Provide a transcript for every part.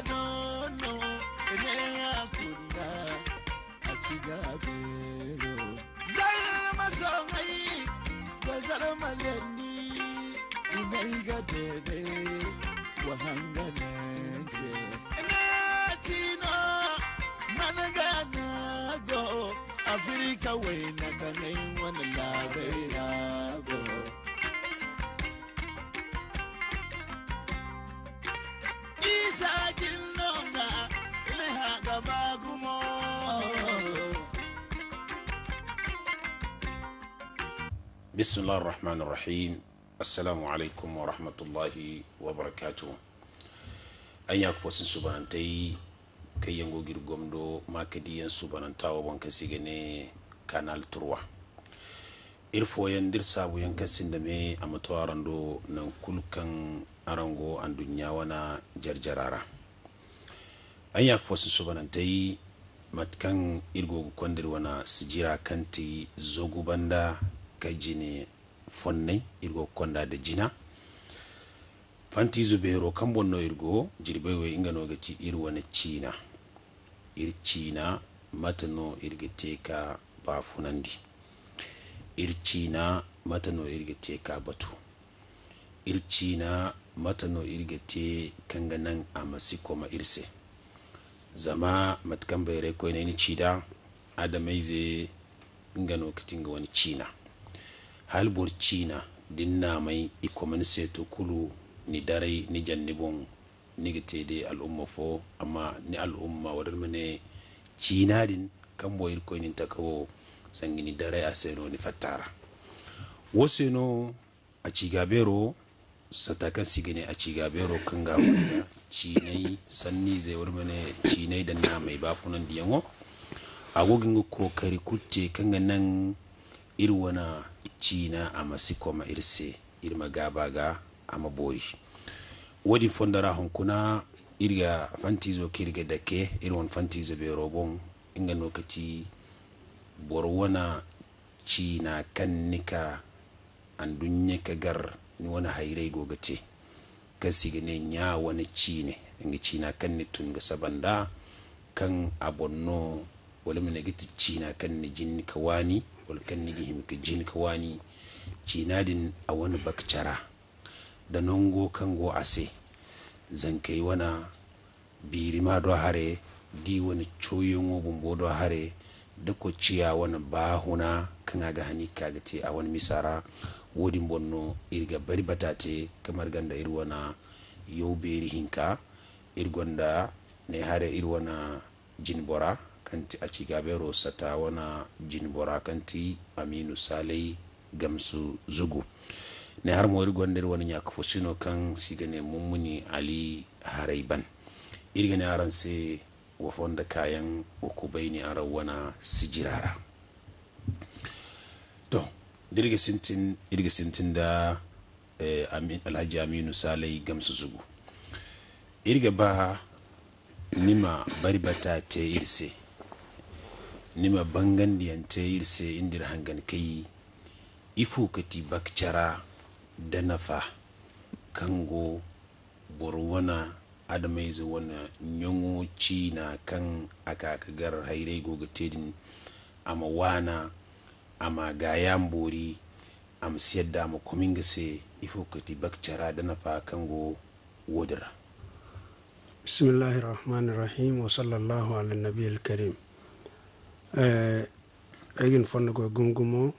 dono ne akunda Acigaabeero zai masongai bazara malendi inaiga dede wahanganese netino managana go Afrika wena kanai wana labera go بسم الله الرحمن الرحيم السلام عليكم ورحمة الله وبركاته أياك فوسن سبحانتي كي ينغو غير غمدو ما كديان سبحانتا وانكسيغني kanal 3 irfo yandir sabu yankasin da me amatuarando nan kulkan arango andunya wana jarjarara ayak fosu subanantai matkan irgo kondir wana sijira kanti zagu banda ka jine fonnay irgo konda da jina fanti zubeero kan bonno irgo jirbewe ingano gati irwana china china matano irgete ka bafunandi china matano irgete ka batu china matano irgete kanganan amasiko ma irse zama matkan bayre ko ne ni chida adamaize ingano kitinga wani china halbor china dinna mai ikoman seto kulu ni darai ni jannibon ni gitede al'umma fo amma ni al'umma wadar mane china din kan boyir ko ni takawo sangini darai aseno ni fatara woseno Acigaabeero satakan sigine Acigaabeero kanga wanda cinai sanni zai warmane cinai da na mai bafunan diyango agogin kokari kutte kanga nan irwana cina a masiko ma irse irma gabaga ama boyi wodi fondara honkuna irga fantizo kirga dake irwan fantizo be robon inga nokati borwana cina kannika andunye kagar ni wana hairai gogate kasigine nya wani cine inga cina kanni tunga sabanda kan abonno wala mina giti cina kanni jinni kawani wala kanni gihim ka jin kawani cina din a wani bakcara da nongo kango ase zankai wana birima do hare di wani coyongo bumbo do hare da ko ciya wani bahuna kan ga hani kagate a wani misara wodin bonno irga bari batate kamar ganda irwana yau beri hinka irgonda ne hare irwana jinbora kanti Acigaabeero sata wana jinbora kanti aminu salai gamsu zugu ne har mo irgonde wani nyakfusino kan sigane mummuni ali haraiban irgane aranse wafonda kayan ukubaini arawana sijirara to irga sintin da alhaji aminu salai gamsu zugu irga ba nima bari bata te irse nima bangan diyante irse indir hangan kai ifu kati bakcara da nafa kango borwana adamaizu wana nyongo china kan aka kagar hairai goga tedin ama wana ama gayan bori am siyadda ama komingase ifu kati bakcara da nafa kango wodira. Bismillahirrahmanirrahim wa sallallahu ala nabiyil karim. Egin fonda ko gungumo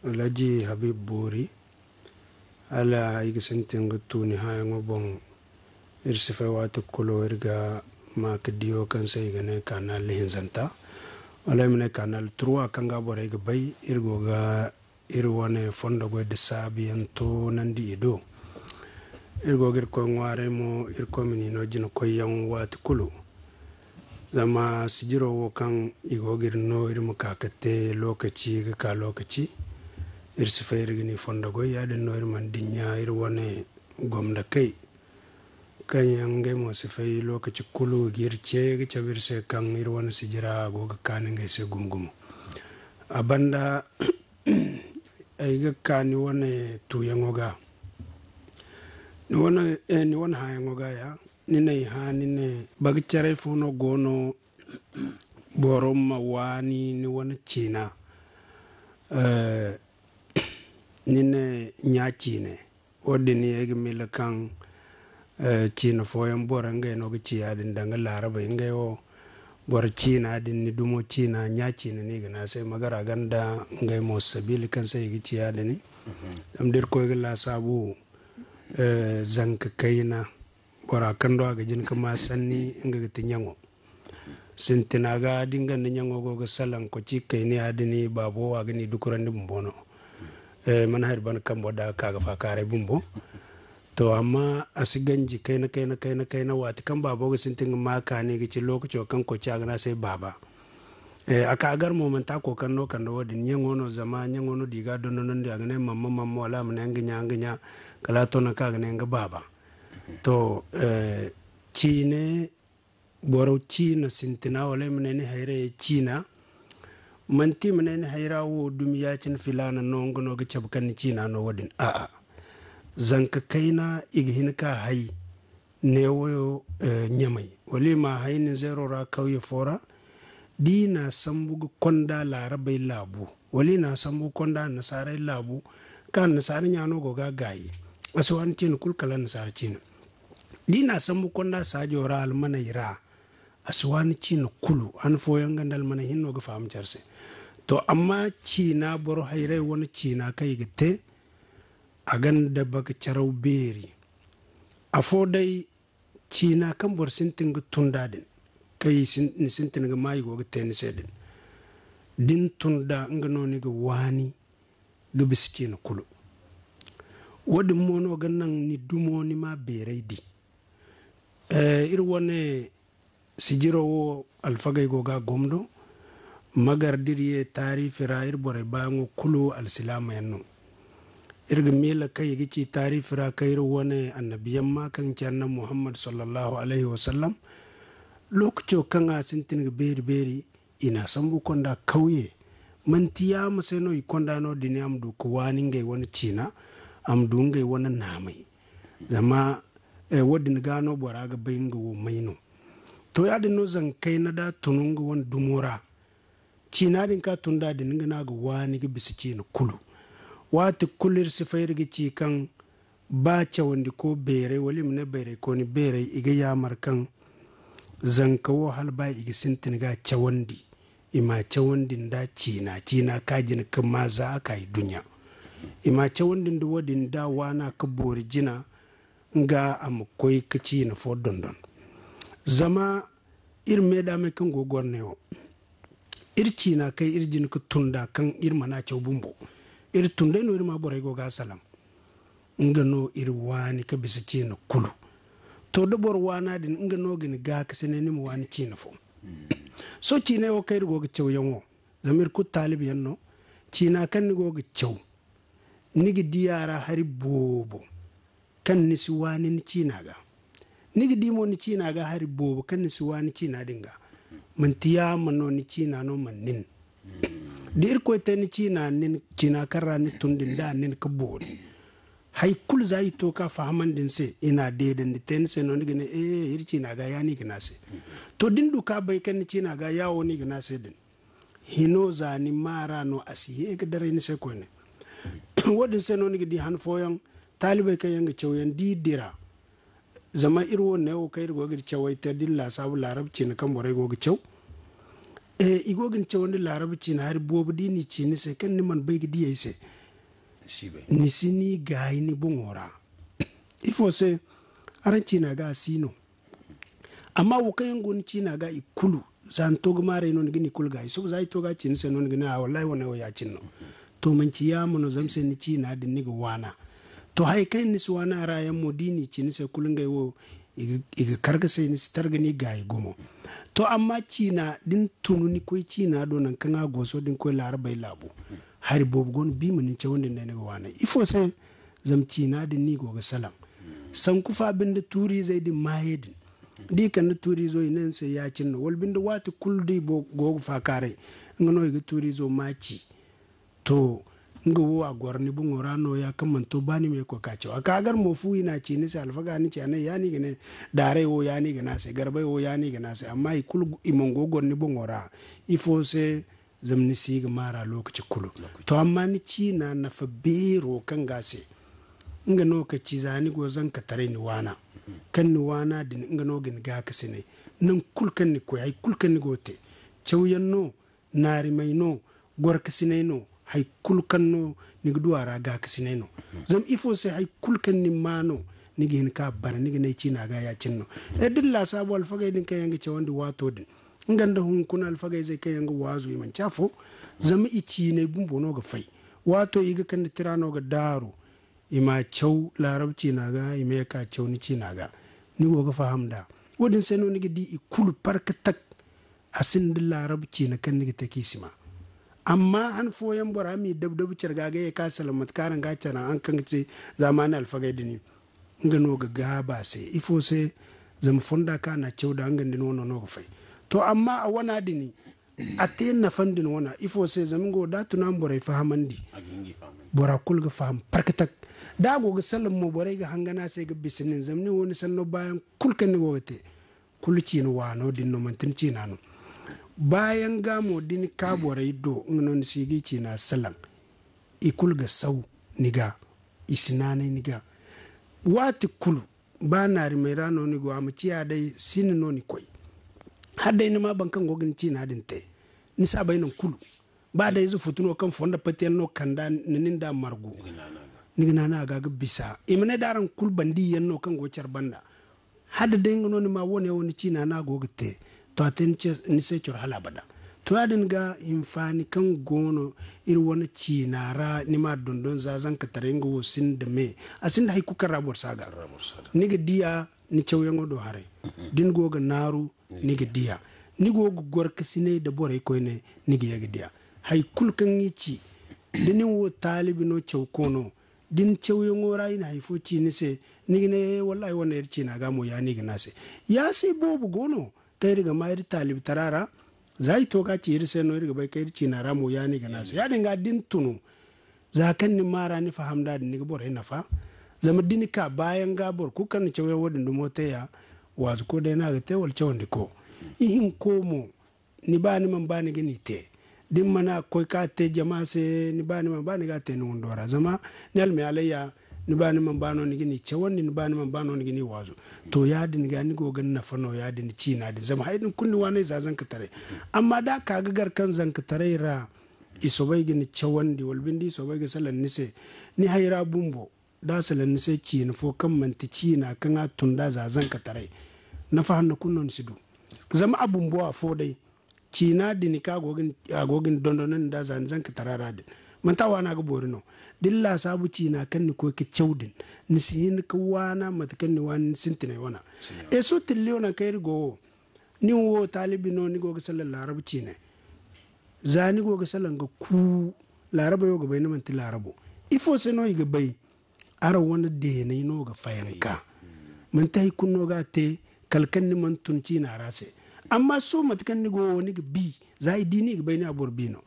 alaji habib bori ala igi sentengo tuni hayango bon irsifa watu kulo irga makdiyo kan sai gane kanal hinzanta wala mine kanal 3 kanga bore ga bay irgo ga irwane fonda go de sabiyanto nandi ido irgo gir ko ngware mo irko minino jino ko yang watu kulu zama sijiro wo kan igogir no irmu kakate lokaci ka lokaci irsi fayrigini fondago yaade no irman dinya irwane gomda kai kan yange mo se fay lokaci kulu girce ga cabirse kan irwane sijira go ga kaninge se gumgumu abanda ay ga kani wone tu yangoga ni wona hayangoga ya nine ha nine bagcere fono gono borom ma wani ni wani china nine nya chine odini ege mila kan china foyan boranga no gici adin danga laraba inga o bor china adin ni dumo china nya china ni gana sai magara ganda ngai mo sabili kan sai gici adini am der ko la sabu zanka kaina bora kando aga jin kama sanni inga gati nyango sintinaga dinga ni nyango go salan ko ci kayni adini babo aga ni dukuran ni bumbono man har ban kambo da kaga fa kare bumbo to amma asiganji kaina wati kan babo ga sintin maka ne gici lokaci kan ko ci aga na sai baba aka agar momenta ko kan no kan do din nyango no zama nyango no diga don non da ne mamma wala mun nganya kala to na kaga ne ga baba to chine boro china sintina wala menene hayre china manti menene hayra wo dumiya cin filana nongo no ga cabkan china no wadin a zanka kaina ighin ka hay ne wo nyamai wali ma hayni zero ra kauye fora dina sambu konda larabai labu wali na sambu konda nasarai labu kan nasara nyano go ga gayi aswan cin kulkala nasara cin dina sambu konda sajora almana ira aswani cin kulu an foyan gandal mana hinno ga fam jarse to amma cina boro hayre woni cina kai gite agan da baka charau beri afo dai cina kan bor sintin ga tundadin kai sintin ga mai go gite ni sedin din tunda ngano ni ga wani ga biskina kulu wodi mono gannan ni dumo ni ma berai di ir wone sijiro wo alfagay go ga gomdo magar diriye tarifi ra bore bango kulu alsilama yanno irga mila kai gici tarifi ra kai wone annabiyan ma kan canna muhammad sallallahu alaihi wasallam lokacin kan asintin ga beri ina sambu konda kauye mantiya maseno ikonda no diniam du ko wani ngai wani cina am du ngai wani namai zama wadin gano bora ga bayinga wo maino to ya no zan kai na da tununga wani dumora cina din ka tunda din ngana ga wani ga bisiki na kulu wata kulir sifayir ga ci kan ba wandi ko bere wali mne bere ko ni bere iga yamar kan zan kawo halba iga sintin ga cawandi ima cawandin da cina kajin kan ma za aka yi dunya ima cawandin da wadin da wana ka bori jina nga am koy kaci na fo dondon zama ir meda me kan gogor ne o ir cina kai ir jin ka tunda kan ir mana cew bumbo ir tunda no ir ma bore go ga salam nga no ir wani ka bisa cina kulu to do bor wana din nga no gini ga ka sene ni mo wani cina fo so cina o kai go ga cew yanwo zamir ku talib yanno cina kan ni go ga cew nigi diyara hari bobo kan nisi wani ni cina ga nigi dimo ni cina ga hari bobo kan nisi wani cina dinga man tiya mano ni cina no man nin dir ko te ni cina nin cina karra ni tundin da nin ka bodi hay kul zai to ka fahaman din se ina deden ni ten se no ni gane ir cina ga ya ni gina se to dindu ka bai kan ni cina ga yawo ni gina se din hino za ni mara no asiye ga dare ni se ko ne wodin se no ni gidi han foyan talibai kan yanga cewayen didira zama irwo ne o kai go gir cewai ta dilla sabu larabci na kan bore go gi cew igogin cewon larabci na har bobu dini ci ni sai kan ni man bai gidi yayi sai ni sini gai ni bungora ifo se aranci na ga sino amma wo kayan gon ci na ga ikulu zan to gmare non gini kul gai so zai to ga ci ni sai non gini wallahi wona o ya cinno to man ci ya mun zam sai ni ci na din ni ga wana to hay kai ni suwana rayan modini ci ni sai kulun gai wo iga karga sai ni targa ni gai gomo to amma cina din tununi koi cina do nan kan goso din koi larabai labu hari bobu gon bi mun ce wanda ne ga wana ifo sai zam cina din ni go ga salam san kufa bin da turi zai din mahedin di kan da turi zo inen sai ya cinno wal bin da wata kuldi bo go fa kare ngano ga turi zo maci to nga wo a gorni bu ngora no ya kamanto bani me ko kacho akagar mo fu ina ci ni sa alfaga ni ci anai yani gane dare wo yani gana se garbai wo yani gana se amma ikul imongo gorni bu ngora ifo se zamni siga mara lokaci kulu to amma ni ci na fa bero kan gase nga no ka ci zani go zan ka tare ni wana kan ni wana din nga no gin ga ka sene nan kulkan ni ko ay kulkan ni gote chawyan no nari mai no gor ka sene no hay kulkan no ni duwara ga ka sene no zam ifo se hay kulkan ni mano ni gin ka bar ni gin ci na ga ya cinno e dilla sabo al fagay din kayanga chawandi wato din nganda hun kuna al fagay zai kayanga wazu man chafo zam ici ne bumbo no ga fai wato iga kan tirano ga daru ima chau larabci na ga ima ka chau ni ci na ga ni go ga fahamda wodin seno ni di ikulu parkatak asin da larabci na kan ni ta kisima amma an foyan borami dabdabu cirga ga ka salamat karan ga cana an kan ce zamanin alfagai dini ngano ga gaba sai ifo sai zam fonda ka na chau da ngan din wono no fai to amma a wana dini ate na fandin wana ifo sai zam go da tunan borai fahamandi bora kul ga faham parkatak da go ga salam mo borai ga hangana sai ga bisinin zamni woni sanno bayan kulkan ni gote kulci ni wano din no mantin ci nanu bayan gamo din ka borai do ngnon sigi ci na salam ikul ga sau niga isinane niga wati kulu ba nari mai rano ni go amciya dai sinin no ni koi hadda ni ma bankan gogin ci na din te ni sabai nan kulu ba da yanzu futuno kan fonda patiyan no kanda ninin da margo nigina na ga bisa imane daran kul bandi yanno kan gocar banda hada da ngono ni ma woni cina na go gite to atin ce ni sai cur hala bada to adin ga infani kan gono ir wani cina ra ni ma dondon zazan ka tarengo wosin da me asin da haiku karabor saga niga diya ni cewyango do hare din go ga naru niga diya ni go gor kasine da bore ko ne niga yaga diya hay kulkan yici dinin wo talibi no chawkono din chawyo ngora ina hay fuci ni se nigine wallahi wona yerci na gamo ya ni gnase ya se bobu gono kai riga mai talib tarara zai to ka ci irse no riga bai kai ci na ramo ya ni gnase ya dinga din tunu zakan ni mara ni fahamda ni ga bor ina fa zama din ka bayan gabor ku kan chawyo wodin du mote ya wazu ko dai na ga te wal chawndi ko ihin komo ni ba ni man ba ni gini te din mana koy ka te jama se ni bani man bani ga te no ndora zama ni alme alayya ni bani man bano ni gini cewon ni bani man bano ni gini wazo to ya din ga ni go gan na fano ya din ci na din zama haidin kunni wani za zan ka tare amma da ka ga garkan zan ka tare ra iso bai gini cewon di walbindi so bai ga salan ni se ni haira bumbo da salan ni se ci ni fo kan manti ci na kan a tunda za zan ka tare na fa hannu kunnon sidu zama abumbo a fo dai cina dini ka agogin dondonan da zanzan ka tarara din man ta wana ga borino dilla sabu cina kan ni ko ke chawdin ni sin ka wana matkan ni wan sintine wana e so tilli wana kai go ni wo talibi no ni go ga sallan larab cine za ni go ga sallan ga ku laraba yo ga bai man ti larabo ifo se no ga bai ara wani de ne no ga fayanka man tai kunno ga te kalkan ni man tun cina rase amma so matkan ni go ni ga bi za yi dini ga bayni abor bino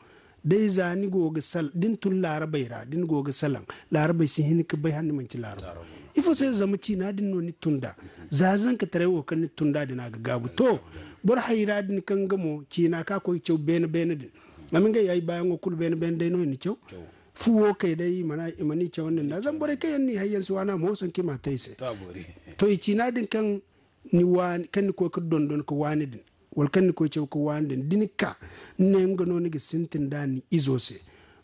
dai za ni go ga sal din tun larabai ra din go ga salan larabai sin hin ka bai hanni man ci laraba ifo sai zama ci na din no ni tunda za zan ka tare wo kan ni tunda din ga gabu to bor hayra din kan gamo ci na ka ko cew ben din amin ga yayi bayan ko kul ben dai no ni cew fuwo kai dai mana imani cew wannan da zan bore kai ni hayyan su wana mo san kima taise to ci na din kan ni wani kan ko ka dondon ko wani din wal kan ko cew ko wani din dinika ne ngano ni ga sintin da ni izose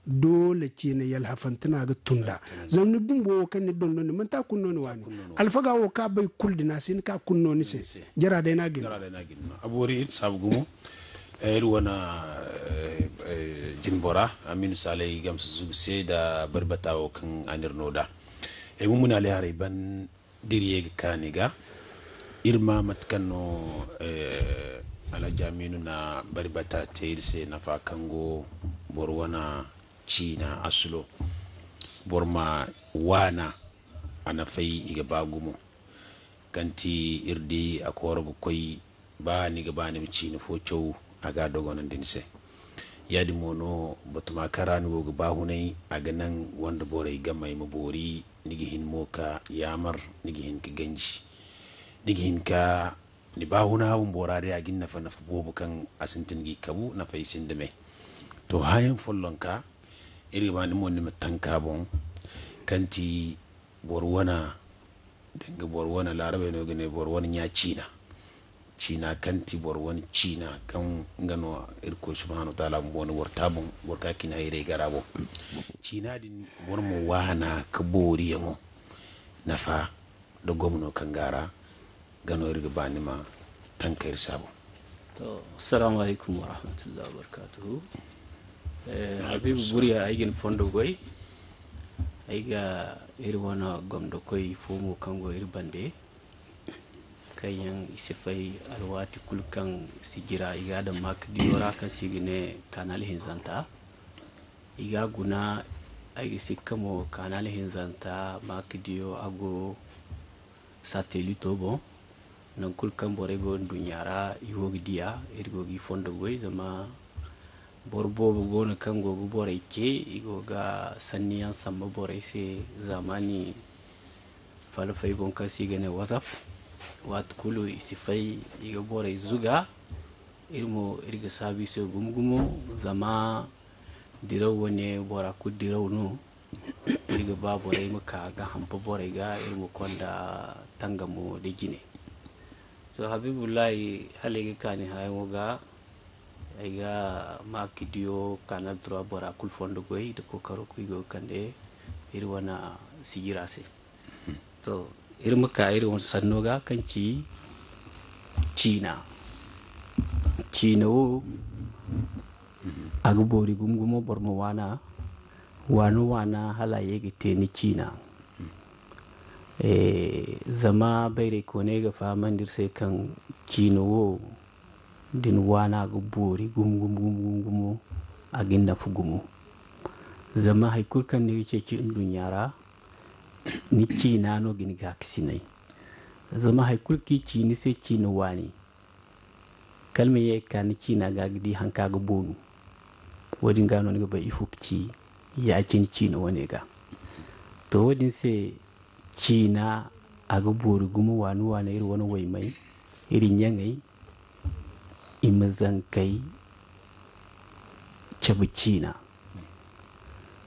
dole ce ne yal hafantana ga tunda zamni bumbo kan ni dondon ni man ta kunno ni wani alfaga wo ka bai kuldina sin ka kunno ni se jara dai na gina abori it sabgumo wana jinbora amin salai gamsu zugse da barbatawo kan anirnoda mumuna le hare ban diriye kaniga irma matkano ala jaminu na barbata teirse na fakango borwana china asulo borma wana ana fai iga bagumo kanti irdi akorgo koi ba ni ga bani china fo chow aga dogonan dinse yadi mono batuma karani woga bahunai aga nan wanda borai gamai mabori nigi hin moka yamar nigi hin ka ganji nigi hin ka ni bahuna wun borare agin nafa bobu kan asintin gi kabu na faisin da mai to hayan follon ka iri ba ni mon ni matanka bon kanti borwana danga borwana larabe no gane borwana nya cina kanti borwana cina kan ngano irko subhanahu ta'ala bon wartabun warka kina ire garabo cina din bormo wahana ka bori yango nafa da gomno kangara gano irga banima tankayir sabo to assalamu alaikum wa rahmatullahi wa barakatuh habibu buriya aigin fondo goy aiga irwana gomdo koy fomo kango irbande kayan isifai alwati kulkan sigira iga da mak diora kan sigine kanal hinzanta iga guna aiga sikamo kanal hinzanta mak dio ago satellite bon nan kulkan borego dunyara iwogi dia irgogi fondo goy zama borbo gona kango go boray ke igoga sanniyan samba boray se zamani falfay gon kasi gane whatsapp wat kulu isifai iga boray zuga irmo irga sabi so gumgumo zama diraw wone bora ku diraw no irga ba boray maka ga hampa boray ga irmo konda tangamo de gine so habibullahi halege kani hayo ga aiga makidio kanal droit bora kul fondo goy de ko karo ko go kande irwana sigirase to irma ka irwon sannoga kanci cina wo agbori gumgumo bormo wana hala yegi teni cina zama bayre ko ne ga famandir sai kan cina wo din wana ga bori gum aginda fugumu zama haikul kan ne yake ci indun yara ni ci na no gini ga kisinai zama haikul ki ci ni sai ci no wani kalme ye ka ni ci na ga gidi hanka ga bonu wadin gano ne ga bai ifukci ya ci no wane ga to wadin sai ci na aga bori gumu wani iri wani wai mai irin yangai imazan kai cabucina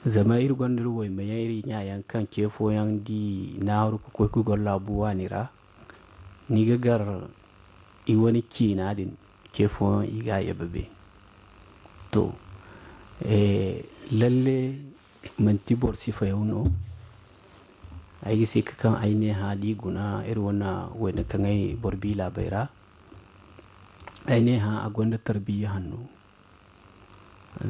zama iri gwandar wai mai iri yayan kan kefo yan di na harku kwai kugar labuwa nira ni gagar i wani kina din kefo iga ya babe to lalle mantibor sifa yauno ai sai kan aine hali guna iri wana wani kan ai borbi labaira ainiha a gwanda tarbiyya hannu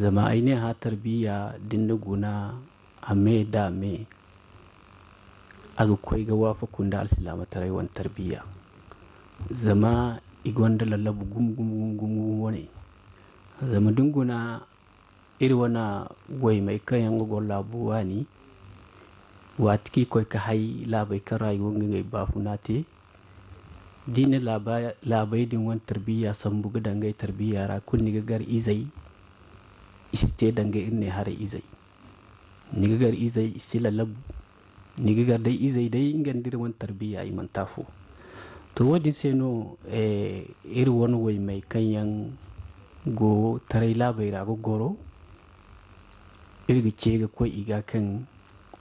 zama ainiha tarbiyya dinda guna a me da me aga kwai ga wafa kunda alsilama ta rayuwar tarbiyya zama igwanda lallabu gum wani zama dunguna iri wana wai mai kayan gogon labuwa ne watiki kwai ka hai labai kan rayuwar gangai bafunate dina labai din wan tarbiyya san buga dangai tarbiyya ra kun ni gar izai iste dangai ne har izai ni gar izai isila lab ni gar dai izai dai ingan dir wan tarbiyya iman tafo to wadi seno iri wani wai mai kanyan go tarai labai ra go goro iri ce ga koi iga kan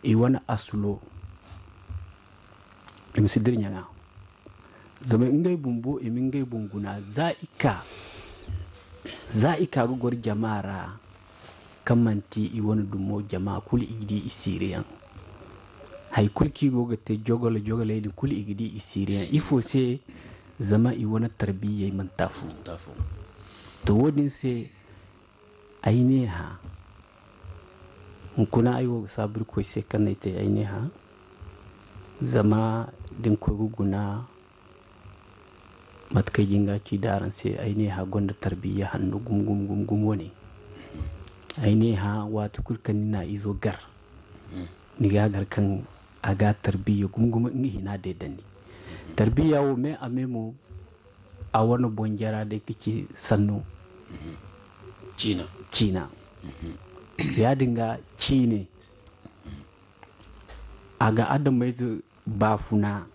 i wani asulo imsidir nyanga zama ingai bumbo imin gai bunguna za'ika gugwar jama'ara kamanti i wani dumo jama'a kuli igidi isiriyan haikul ki goga te jogala idin kuli igidi isiriyan ifo se zama i wani tarbiyya man tafu to wodin se aine ha kuna ayo sabir ko se kanai aine ha zama din ko guguna matkai jinga ci daran sai aine ha gonda tarbiyya hannu gum wani aine ha wata kulkan na izo gar ni ga gar kan aga tarbiyya gum ni hina da dani tarbiyya wo me amemo a wani bonjara da kici sannu cina ya dinga cine aga adam mai bafuna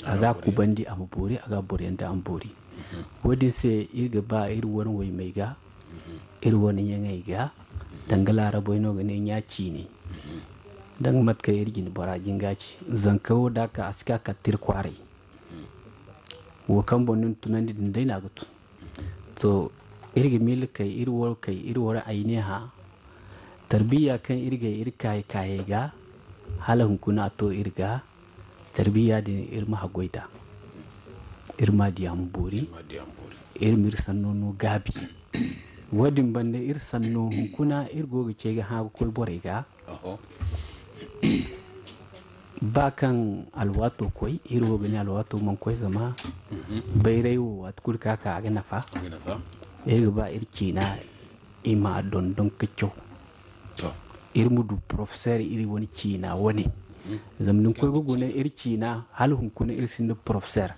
aga kubandi amubori aga borenda ambori wadin se irga ba irwon wai mai ga irwon yangai ga dangala rabo ino gane ya cine dan matka irgin barajin gaci zankawo da ka aska ka tirkware wo kan bonin tunandi din dai na gutu to irga mil kai irwar ainiha tarbiya kan irga irkai kai ga halan kuna to irga tarbiya din irma hagoida irma diyam buri irmir sannono gabi wadin bande ir sanno kuna irgo ce ga ha ko bore ga bakan alwato koi irwo gani alwato man koi zama bayrewo wat kurka ka ga nafa irga ba irkina ima don kicco irmudu professeur iri woni cina woni zamnin koi gugu ne irkina hal hun kuna irsin professeur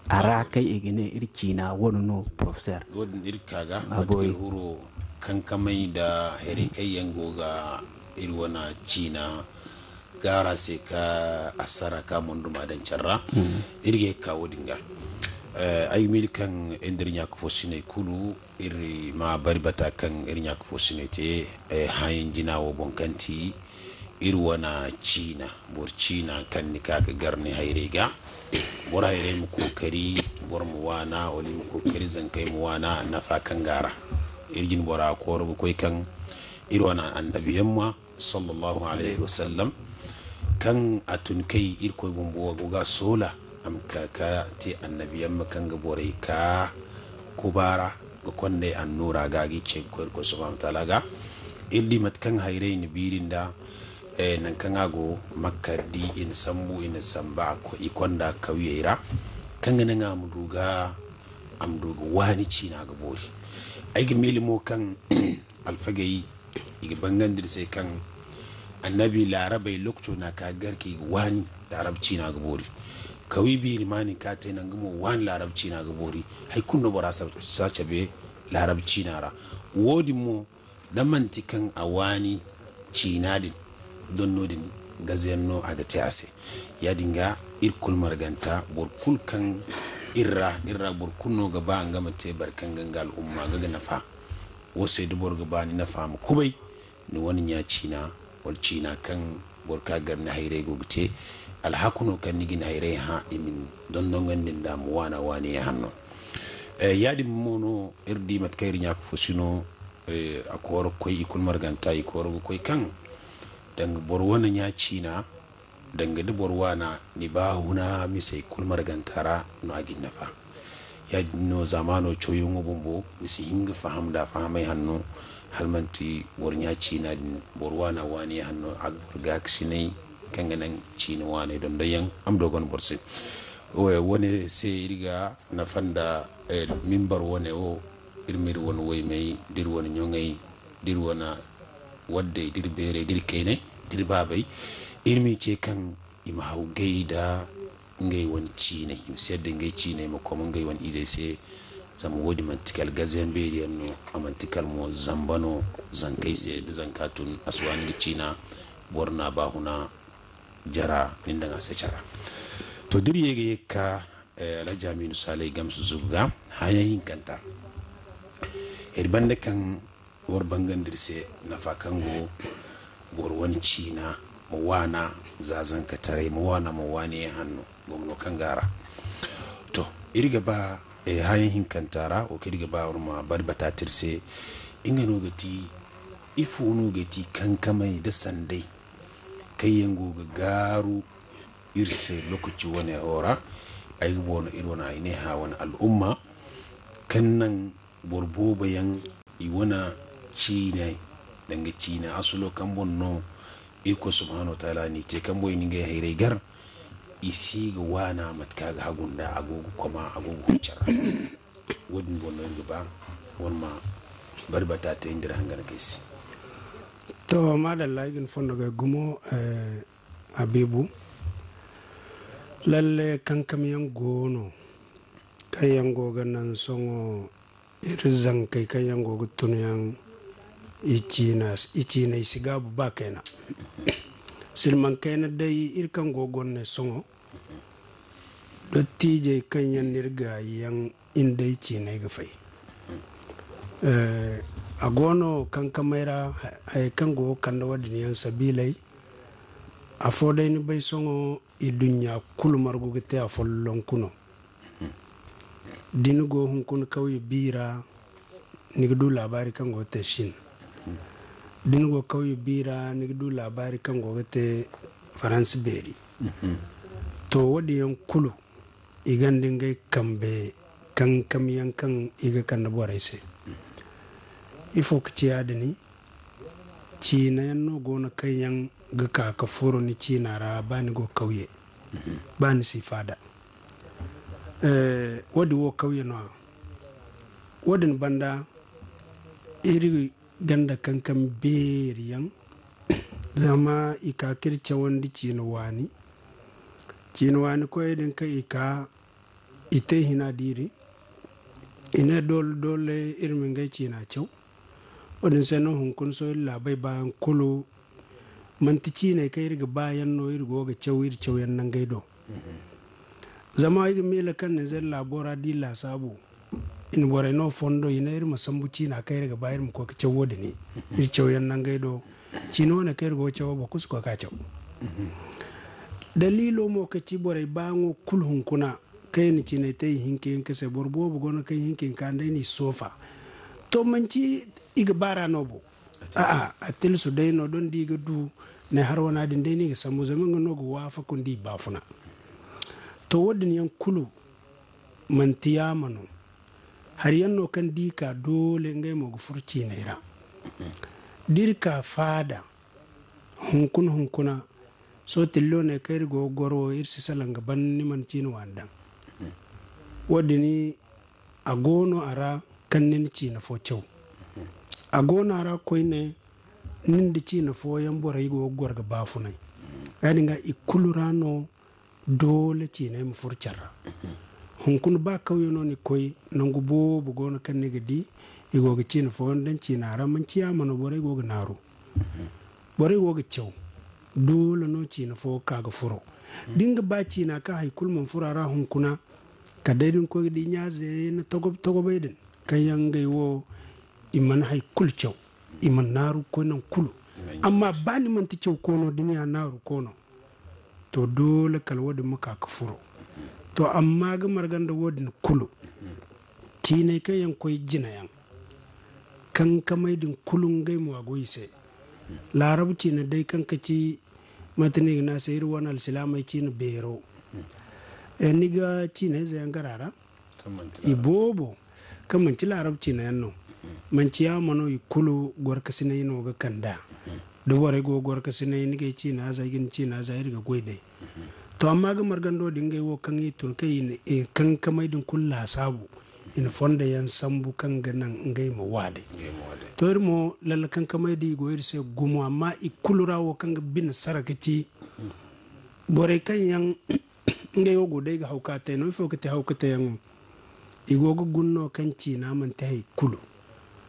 ara kai igine irkina woni no professeur wodin irkaga aboy huro kankamai da here kai yango ga irwana cina gara sai ka asara ka monduma dan charra irge ka wodinga ay milkan endirnya ko fosine kulu iri ma barbata kan irnya ko fosine te hayin jinawo bonkanti irwana cina bor cina kan ni ka garni hayrega bor hayre mu kokari bor mu wana wali mu kokari zan kai mu wana nafa kan gara irjin bora ko rubu koy kan irwana annabiyamma sallallahu alaihi wasallam kan atun kai irko bumbo goga sola am ka te annabiyamma kan ga borai ka kubara ga konde annura ga gi ce ko subhanahu ta'ala ga illi mat kan hayre ni birinda nan kan ago makka di in sambu in samba ko ikonda kawiyera kan ga nan amduga wani cina ga bori ai ga milimo kan alfagayi iga bangandir sai kan annabi larabai lokacin na ka garki wani larabci na gabori kawi bi rimani ka ta nan gumo wani larabci na gabori hai kunno bara sace be larabci na ra wodi mo dan manti kan awani cinadin don nodin gazenno aga tiase ya dinga irkul marganta burkul kan irra burkunno gaba an gama te barkan gangal umma ga nafa wasai dubor gaba ni nafa mu kubai ni wani ya cina wal cina kan borka gar na hayre gogte alhakuno kan ni gina hayre ha imin don gandin da mu wana wani ya hanno yadi mono irdi mat kayri nya ko fusino akor koy ikul marganta ikor koy kan dang bor wana nya cina danga de bor wana ni ba huna mi sai kul margantara no agin nafa ya no zamano choyungo bumbo misi hinga fahamda fahamai hanno halmanti bornya cina borwana wani hanno agburga ksinai kanganan cina wani don dayan am dogon borse woni se riga na fanda mimbar woni o irmir woni way mai dir woni nyongay dir wona wadde dir bere dir kene dir babay irmi ce kan ima hawgayda ngay won cina im sedde ngay cina mo ko ngay won ije se zama wodi mantikal gazen beri no amantikal mo zambano zankai se da zankatun aswani cina borna bahuna jara ninda nga se cara to dir yege ka la jaminu salay gamsu zubga haya hinkanta bande kan wor bangandir se nafa kango bor won cina mo wana zazan ka tare mo wana mo wani hanno gomno kangara to iriga ba hayan hinkantara o kiriga ba urma barbata tirse ingano gati ifunu gati kankamai da sandai kai yango ga garu irse lokaci wani hora ai bono irwana ine ha wani al'umma kannan borbo bayan iwana cina danga cina asulo kan bonno iko subhanahu wa ta'ala ni te kan boy ninga hayre gar isi ga wana matka ga hagunda agogo kuma agogo hucara wadin bonno ba wonma barbata ta indira hangana kaisi to madalla igin fondo ga gumo abibu lalle kankam yan gono kayan goga nan songo irzan kai kan yango gutun yan ichina isigabu ba kaina silman kaina dai irkan gogon ne songo dottije kan yan nirga yan inda ichina ga fai agono kan kamera ay kan go kan da wadin yan sabilai afodai ni bai songo i dunya kulmar go gite a follon kuno dinugo hun kun kauye bira nigdu labari kan go te shin dinugo kauye bira nigdu labari kan go te france beri to wadi yan kulu igandin gai kambe kan kamiyan kan iga kan da boraise ifo kci adini cina yan no gona kan yan ga kaka furo ni cina ra bani go kauye bani sifada wadi wo kauye no wadin banda iri ganda kankan beriyan zama ika kirce wanda cina wani ko idin ka ika ita hina diri ina dole irmin gai cina cew wadin sanin hunkun so labai bayan kulu mantici ne kai riga bayan no irgo ga cew yan nan gaido zama yi mela kan ne zai labora di la sabu in bore no fondo ina irma sambuci na kai riga bayan mu ko ka cew wodi ne cew yan nan gaido cino ne kai rigo cew ba kusko ka cew dalilo mo ka ci bore bango kul hunkuna kai ni cine tai hinkin ka sai borbo bu gona kai hinkin kan dai ni sofa to manci iga bara nobo a til su dai no don diga du ne har wana din dai ne ga samu zaman no go wafa kun di bafuna to wadin yan kulu mantiya mano har yanno kan dika dole ngai mo gufurci ne ra dirka fada hunkuna so tillo ne kai go goro irsi salanga ban ni man cinu wanda wadini agono ara kan nin cina fo cew agono ara koy ne nin di cina fo yan boray go gorga bafunai yani nga ikulurano dole cina mu furcara hunkun ba kawyo no ni koy nangu bo bu gono kan ne gidi igo ga cina fo dan cina ara man ciya mano boray go ga naru boray go ga cew dole no cina fo kaga furo dinga ba cina ka hay kulman furara hunkuna ka daidin ko di nyaze na togo baydin kayan gaiwo iman hay kulcew iman naru ko nan kulu amma bani man ti cew kono duniya naru kono to dole kal wodi maka ka furo to amma ga marganda wodin kulu cine kayan koy jinayan kan kamaydin kulun gaimu agoyise larabci na dai kan kaci matani na sayar wani alsilamai ci na bero niga ci na zai garara ibobo kan manci larabci na yanno manci ya mano ikulu gwarka sina yi noga kanda da ware go gwarka sina yi niga ci na zai gini ci na zai riga goide to amma ga margando dinga yi wo kan yi tun kai kan kamai din kulla sabu in fonda yan sambu kan ganan ngai ma wade to irmo lalla kan kamai di go irse gumo amma ikulurawo kan bin sarakati bore kan yan ngai go dai ga haukata no fo kete haukata yan igogo gunno kan ci na man tai kulu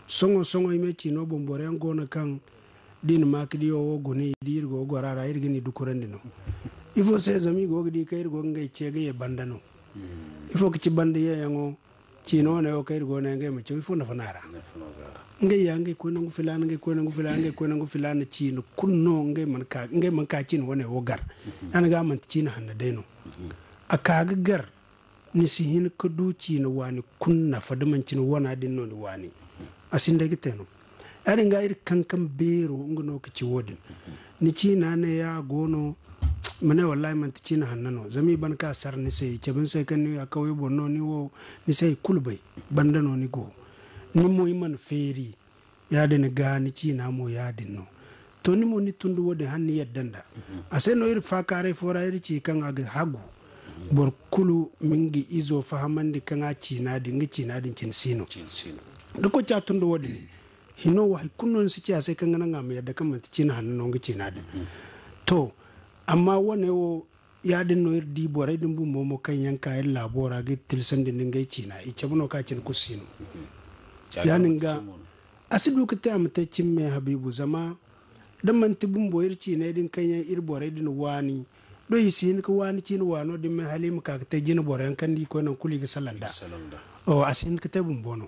songo ime ci no bombore yan gona kan din makdi o goni dir go gorara irgini dukurandi no ifo se zami go di kai go ngai chege ye bandano ifo kici bande ye yango cino ne o kai go ne ngai mu ci fu na fanara ngai ya ngai ko nangu filana ngai ko nangu filana cino kunno ngai man ka cino wone o gar an ga man cino hanna deno aka ga gar ni si hin ko du cino wani kunna fada man cino wona din no wani asinda giteno ari ngai kankan bero ngono ko ci wodin ni cina ne ya gono mana wallahi man ti cina hannano zami ban ka sar ni sai cebin sai kan ni akawai bonno ni wo ni sai kulbai bandano ni go ni mo iman feri ya de ga ni cina mo ya dinno to ni mo ni tundu wode hanni yaddanda ase no ir fakare fora ir ci kan aga hagu bor kulu mingi izo fahamandi kan a cina din cin sino dako cha tundu wode hino wa kunnon si ci ase kan ngana me yadda kan man ti cina hannano ngi cina din to amma wane wo ya din no irdi bore din bu momo kan yanka yin labora ga tilsan din ngai cina ice buno ka cin kusino yanin ga asidu ka ta mata cimme habibu zama dan man tibun boyir ci ne din kanyan irbore din wani do yisin ka wani cin wano din me halim ka ta jin bore kan di ko nan kuli ga salanda o asin ka ta bun bono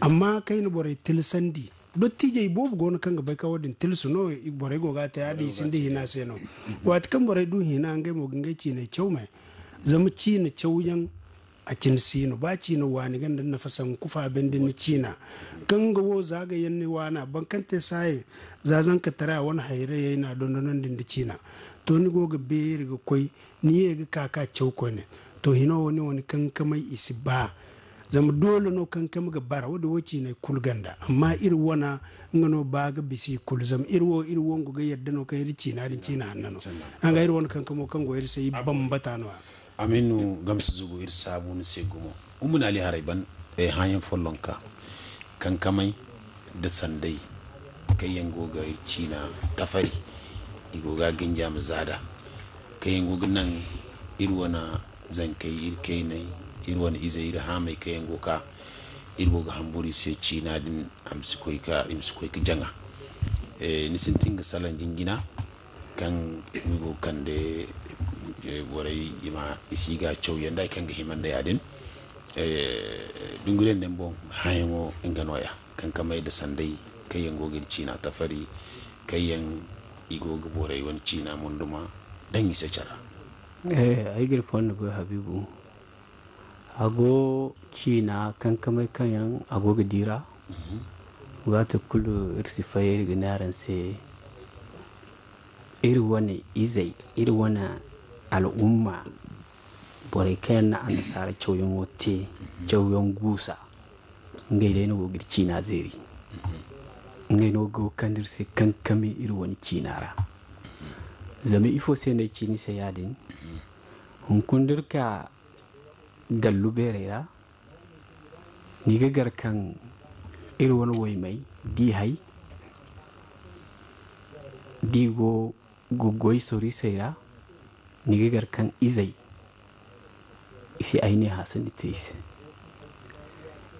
amma kai ni bore tilsandi dotti je bobu gono kan ga bai ka wadin tilsu no bore go ga ta yadi sin di hina seno wat kan bore du hina ngai mo ngai ci ne chaume zama ci ne chauyan a cin sino ba ci na wani ganda na fasan kufa bendin ni cina kan ga wo zaga yanni wana ban kan te sai zazan ka tara wani haire yayi na dondonon din da cina to ni go ga beri ga koi ni ye ga kaka chauko ne to hino wani kan kamai isi ba zama dole no kan kama ga bara wadda wace ne kulganda amma iri wana ngano ba ga bisi kul zama iri wongo ga yadda no kan iri cina din cina hannano an ga iri wani kan kamo kan go iri sai bambata no aminu gamsu zugo ir sabu ni segumo umun ali haraiban hayan follonka kan kamai da sandai kai yango ga cina tafari igoga ginja mazada kai yango nan irwana zankai irkai nai irwana iza ir hamai kai yango ka irwoga hamburi sai cina din amsikoi ka janga ni sintinga salan jingina kan wigo kan de borai ima isiga chow yanda kan ga himanda yadin dungulen den bon hayango inganoya kan kamai da sandai kai yango gin cina tafari kai yan igo ga borai wani cina munduma dan yi secara ai gir fon go habibu ago cina kan kamai kan yan ago ga dira wata kullu irsi fayir ginaran sai iri wani izai iri wani al'umma bore kayan na an nasara cauyon wote cauyon gusa ngai dai no girci na zeri ngai no go kandir se kankame iri wani cinara zami ifo sai ne cini sai yadin hun kundirka gallu berera ni gagar kan iri wani wai mai di hai di go gugoi sori sayra ni gagar kan izai isi aini hasan ita isi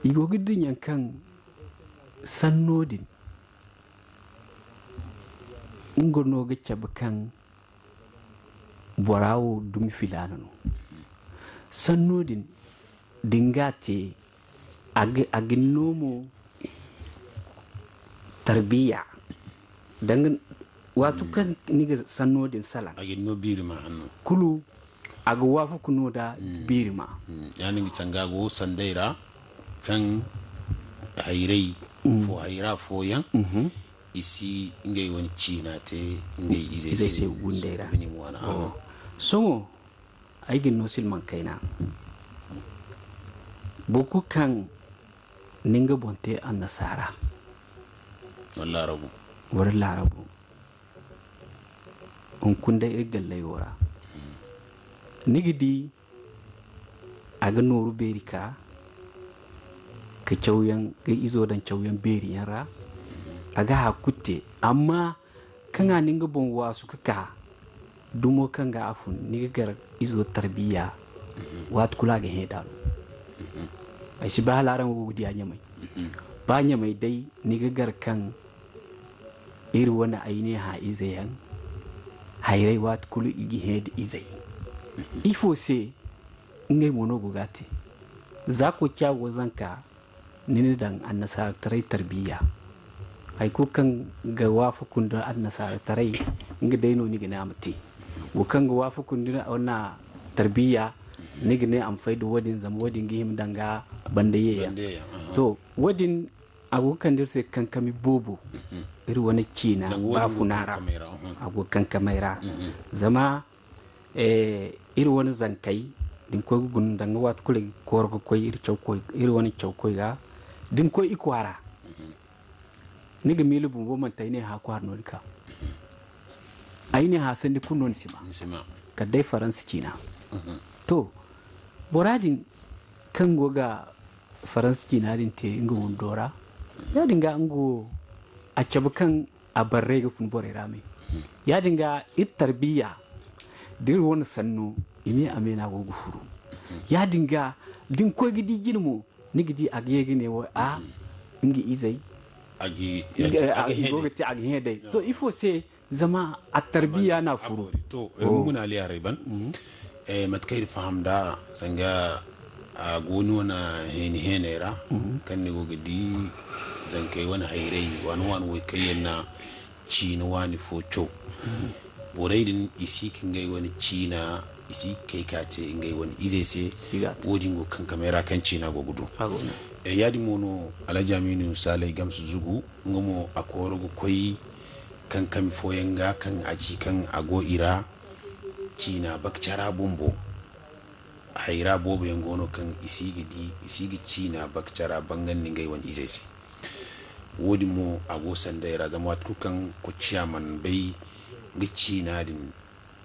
igo gidin yankan sannodin ingorno ga kan borawo dumi filanano sannodin dingate aginomo tarbiya dangan wato kan niga sannodin salan agin no birima hannu kulu aga wafu kuno da birima yani mi tangago sandaira kan hayrai fo hayra fo yan isi ngai wani cina te ngai izai sai wundaira so aigin no silman kaina boku kan ninga bonte an nasara wallahi larabu on kunda irgal layora nigidi aga noru berika ka chauyan ga izo dan chauyan beri yara aga hakutte amma kanga ninga bon wasu kaka dumo kanga afun nigar izo tarbiya wat kula ga heda ai shi ba laran wudi anya mai ba nya mai dai nigar kan iri wani aine ha izayan hayrai wat kulu igi hed izai ifo se ngai mono gugati za ku kyawo zanka nini dan annasa tarai tarbiya ai ko kan ga wafu kunda annasa tarai ngi daino ni gina amti wo kan ga wafu kunda ona tarbiya ni gine am faido wadin zam wadin gi him danga bandaye to wadin abokan dirse kan kami bobo iri wani kina ba funara abokan kamera zama iri wani zankai din ko gun danga wat kule korgo koy iri chawkoy iri wani chawkoy ga din ko ikwara ni ga milu bumbo man tayne ha kwar no dika ayne ha sandi kunnon sima kadai faransi kina to boradin kan goga faransi kina din te ngun dora ya dinga ango a cabukan a barre ga fun bore rame ya dinga it tarbiya dir wani sannu imi amena go gufuru ya dinga din ko gidi gilmu ni gidi a gege ne wa a ingi izai agi goga ti agi hedai to ifo se zama a tarbiya na furu to muna liya riban matkai fahamda sanga a goni wana henera kan ne goga di zankai wani hairai wani wai kayan na cina wani focho borai din isi kin gai wani cina isi kai kace in gai wani izai se wodin go kan kamera kan cina go gudu yadi mono alajaminu salai gamsu zugu ngamo akoro go koyi kan kami foyenga kan aci kan ago ira cina bakcara bumbo haira bobo yangono kan isigi cina bakcara bangan ningai wani izai wodi mo ago sandaira zama tukan ko ciyaman bai ga cina din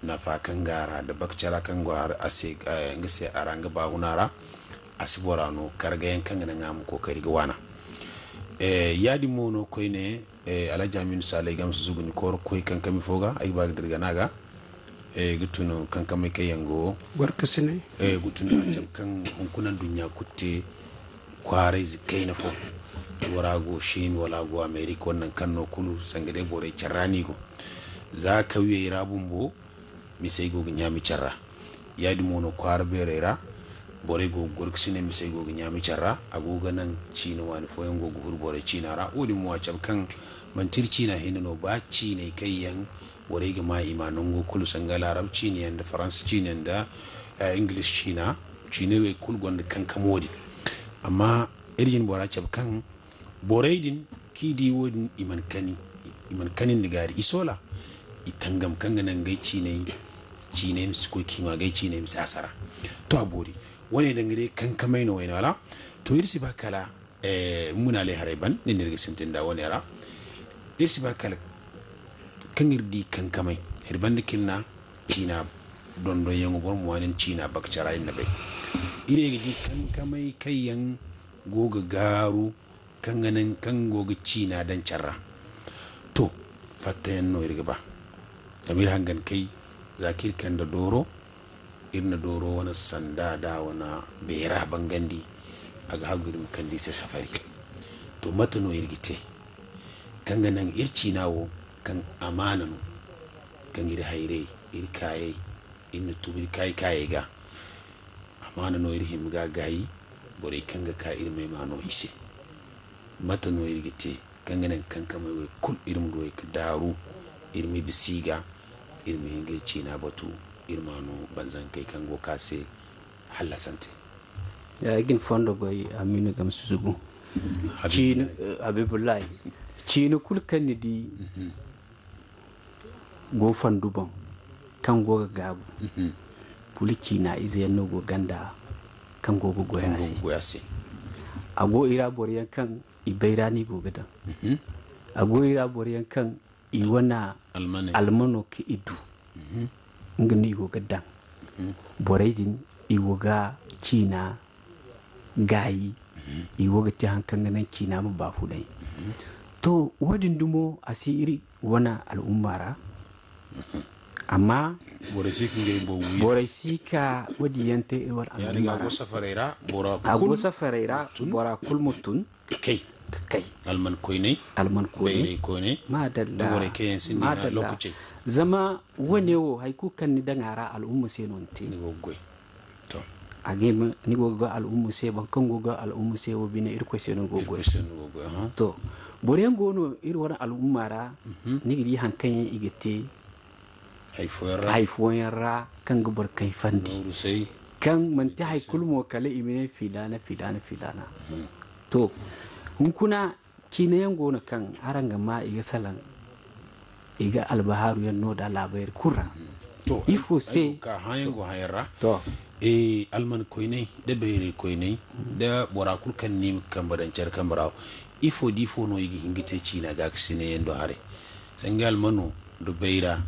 na fakan gara da bakcara kan gwar ase ngase aranga ba hunara asibora no kargayen kan nan am ko kari ga wana yadi mono koyne alajamin salai gamsu zuguni kor koy kan kami foga ay ba dirga naga gutuno kan kami kayango barkasine gutuno jam kan hunkunan dunya kutte kware kaina fo warago shin wala go america wannan kanno kulu sangade bore charrani go za ka wiye rabumbo mi sai go nyami charra yadi mono kwar berera bore go gorksine mi sai go nyami charra agoga nan cino wani foyen go gur bore cinara odi mo wacam kan mantir cina hinno ba cine kayyan bore ga ma imanon go kulu sangala arabci ne da france cine da english cine we kul gonda kan kamodi amma irin bora cab kan boraidin kidi wodin iman kanin digari isola itangam kan nan gai cine su ko kima gai cine mi sasara to abori wani dangare kan kamai no wani wala to irsi bakala muna le haraiban ne ne sintin da wani ara irsi bakala kan irdi kan kamai hirban dikinna cina don yango bor mu wani cina bakcara inna bai ire gidi kan kamai kayyan goga garu kan ganin kan goga cina dan carra to fatayen no irga ba amir hangan kai zakir kan da doro irna doro wani sanda da wani bera bangandi aga hagurin kan di sai safari to mata no irgite kan ganin irci nawo kan amana no kan ir haire ir kaye inna tubir kai ga amana no irhim ga gayi bore kanga ka irme mano ise mata no irgite kanganan kankama we kul irmu do ka daru irmi bisiga irmi hinge cina batu irmano banzan kai kango kase hallasante ya gin fondo boy aminu gam suzugu cina abibullahi cina kul kan di go fandu bon kan go gabu puliki na ize no go ganda kan gogo goyase ago ira boriyan kan ibairani gogada ago ira boriyan kan iwana almano ke idu ngani gogada boraidin iwoga kina gayi iwoga ti hankan ganan kina mu ba fudai to wadin dumo asiri wana al'ummara amma bore sika wadi yante war yani ga safarera bora kulmutun kai alman koine ma dalla bore kayen sinna lokuce zama wanewo haiku kan ni dangara al'umma sai non ti ni gogoy to agema ni gogo al'umma sai ban kan gogo al'umma sai wo bina irko sai non gogoy to bore ngono ir wara al'ummara ni gidi hankan igete haifuwan kan gubar kai fandi kan manti haikul mo kale imene filana to hunkuna kine yango na kan haranga ma iga salan iga albaharu yan no da labayar kurra to ifo se ka hayango hayara to alman koine da bayre koine da borakul kan nim kan badancar kan baraw ifo difo no igi hingite cina ga kisine yendo hare sangal mano do bayra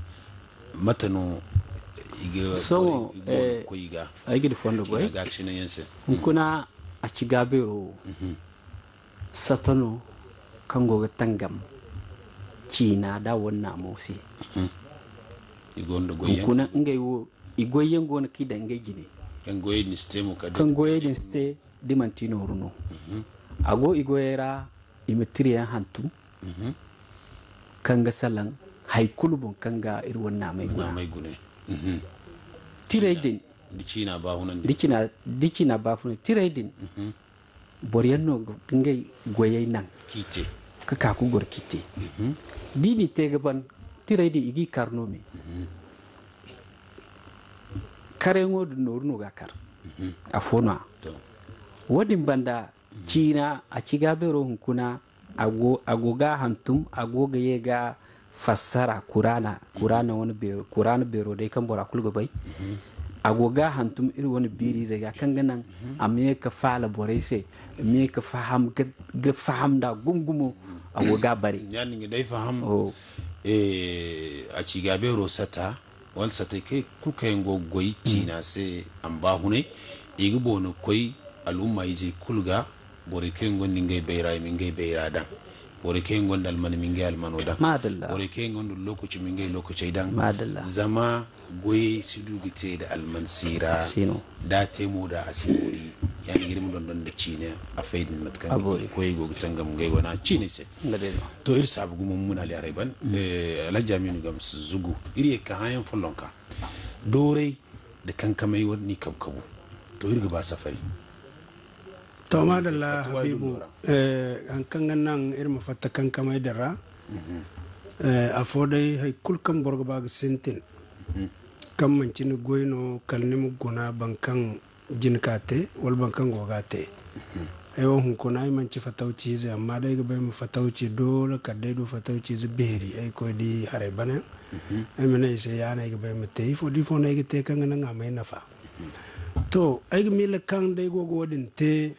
matano iga so ko iga aigi fondo boy ga kisine yense kuna Acigaabeero satano kango ga tangam cina da wannan mosi igondo goyen kuna ngaiwo igoyen gona kidan gine kan goyen ni stemo kada kan goyen ste dimantino runo ago igoyera imitiriyan hantum kanga salan haikulubun kanga irwan na mai gune tiraidin dicina ba hunan dicina ba hunan tiraidin boryan no ngai goyai nan kite ka ku gor kite dini te gaban tiraidi igi karno me kare ngodu no ga kar afona wadin banda cina Acigaabeero hunkuna agoga hantum agoga yega fassara kurana wani bero dai kan bora kulga bai agoga hantum iri wani biri zai ga kan ganan amma ka fala borai sai me ka faham da gungumo agoga bari yani ga dai faham Acigaabeero sata wal sata kai kuka yin gogoyi cina sai an ba hune igi bono koi al'umma yi kulga bore ke ngondi ngay bayra mi ngay bayra dan bore ke ngondal man mi ngay almano dan bore ke ngondu lokaci mi ngay lokaci dan zama goye sidu gite da almansira da temo da asimuri yani girim don da cine a faidin matkan koyi go tangam ngay wana cine se to ir sabu gum mun ali areban la jaminu gam zugu iri ka hayan follonka dore da kankamai wani kabkabu to ir ba safari to madalla habibu an kan nan irin mafatta kan kamai dara a fodai hay kulkan borgo ba ga sentin kan mancini goyno kalnim guna bankan jinkate wal bankan gogate ayo hun kuna ai manci fatauci zai amma dai ga bai mu fatauci dole ka dai do fatauci zu beri ai ko di hare bana ai mena sai yana ga bai mu tei fo di fo na ga te kan nan mai nafa to ai ga mila kan dai gogo din te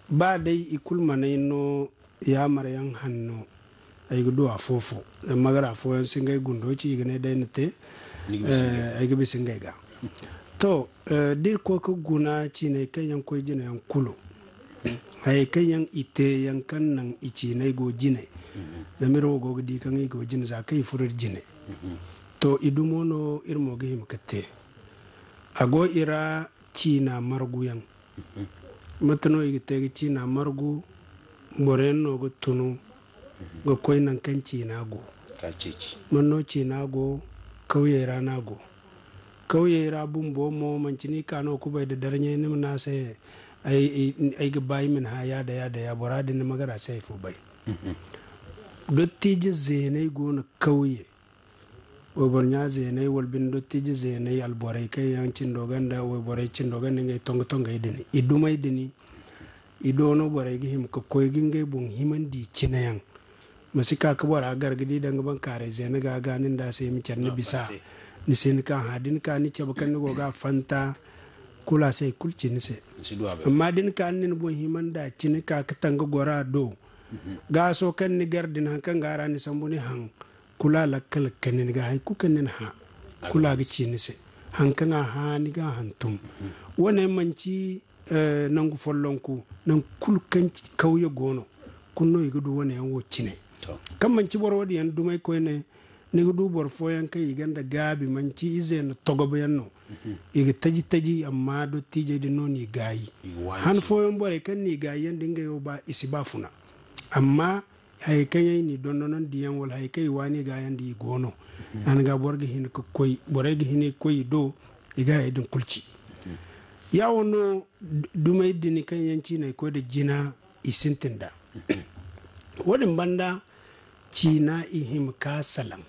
ba dai ikul manai no ya maryan hanno ay gudu a fofo magara fo yan singai gundoci gane dai nete ay gabe singai ga to dir ko ko guna ci ne kan yan koy jina yan kulo ay kan yan ite yan kan nan ici ne go jine da miro go di kan go jine za kai furir jine to idumono irmo ga him katte ago ira ci na marguyan matano igite ci na margu boreno go tunu go koy nan kan ci na go manno ci na go kauye rana go kauye ra bumbo mo mancini kano ku bai da darnye ni na sai ai ga bayi min ha ya boradi ni magara sai fu bai dottiji zenai go na kauye obornya zenai walbin dottiji zenai alborai kai yancin doganda o borai cin doganda ngai tonga idini idumai dini idono borai gihim ko koy gingai bun himan di cinayan masika ka bora gargadi danga ban kare zenai ga ganin da sai mi canni bisa ni sen ka hadin ka ni ceba kan go ga fanta kula sai kulci ni se amma din ka nin bun himan da cini ka tanga gora do ga so kan ni gardin hankan gara ni sambuni hang kula lakkal kanin ga hay kukanin ha kula ga ci nise hankanga ha ni ga hantum wane manci nangu follonku nan kulkan kauye gono kunno igudu wane yan wocci ne kan manci borwadi yan dumai ko ne ni gudu bor foyan kai ganda gabi manci ize na togobo yanno iga taji amma do tije di noni gayi han foyan bore kan ni gayi yan dinga yo ba isiba funa amma hay kay ni donnonon diyan wal hay kay wani ga yandi gono an ga borga hin ko koy borega hin koy do iga edin kulci ya wono dumay dini kan yanci ne ko da jina isintinda wadin banda cina ihim ka salam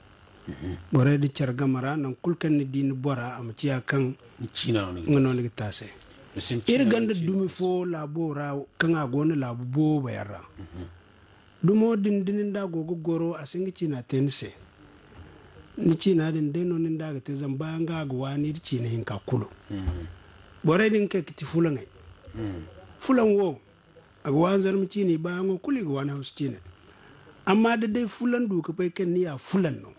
bore di chargamara nan kulkan ni din bora am ciya kan cina ngono ni tase irganda dumi fo labora kan agona labu bo bayara dumo dindinin da gogo goro a singi cina tense ni cina din deno nin da ga te zamba nga ga wani cina hin ka kulo bore din ke kiti fulan ai fulan wo aga wanzar mi cini ba ngo kuli ga wani haus cina amma da dai fulan du ka pai kan ni ya fulan no